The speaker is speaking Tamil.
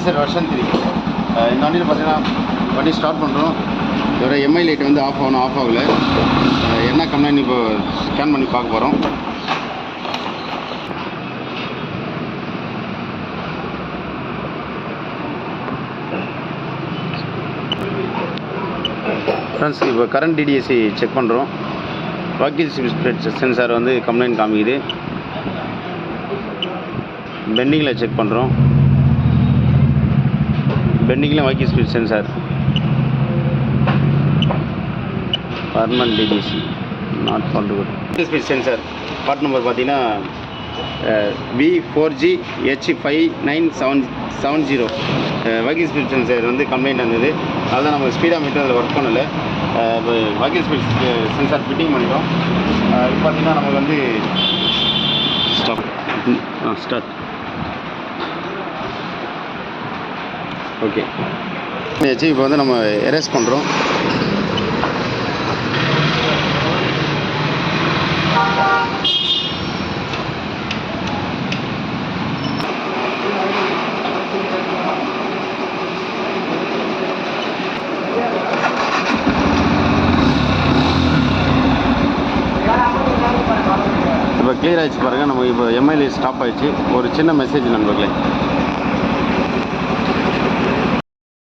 Pulsar version 3. இந்த வண்டியில் பார்த்தீங்கன்னா வண்டி ஸ்டார்ட் பண்ணுறோம். இதோட எம்ஐ லைட் வந்து ஆஃப் ஆகலை. என்ன கம்ப்ளைண்ட் இப்போ ஸ்கேன் பண்ணி பார்க்க போகிறோம். ஃப்ரெண்ட்ஸ், இப்போ கரண்ட் டிடிஎஸ்சி செக் பண்ணுறோம். வாக்கி ஸ்பீட் சென்சார் வந்து கம்ப்ளைண்ட் காமிக்குது. பெண்டிங்கில் செக் பண்ணுறோம். பெண்டிங்கில் vehicle speed sensor permanent DTC not fault good. Vehicle speed sensor part number பார்த்தீங்கன்னா V4GH5970. வாக்கி ஸ்பீட் சென்சார் வந்து கம்ப்ளைண்ட் வந்தது. அதுதான் நம்ம ஸ்பீடாக மீட்டர் அதில் ஒர்க் பண்ணலை. இப்போ வாக்கி ஸ்பீட் சென்சார் ஃபிட்டிங் பண்ணிட்டோம். இப்போ பார்த்தீங்கன்னா நமக்கு வந்து ஸ்டார்ட் ஓகே. இப்போ வந்து நம்ம எரேஸ் பண்ணுறோம். இப்போ கிளியர் ஆகிடுச்சு பாருங்கள். நம்ம இப்போ எம்ஐல ஸ்டாப் ஆகிடுச்சு. ஒரு சின்ன மெசேஜ் நண்பர்களே.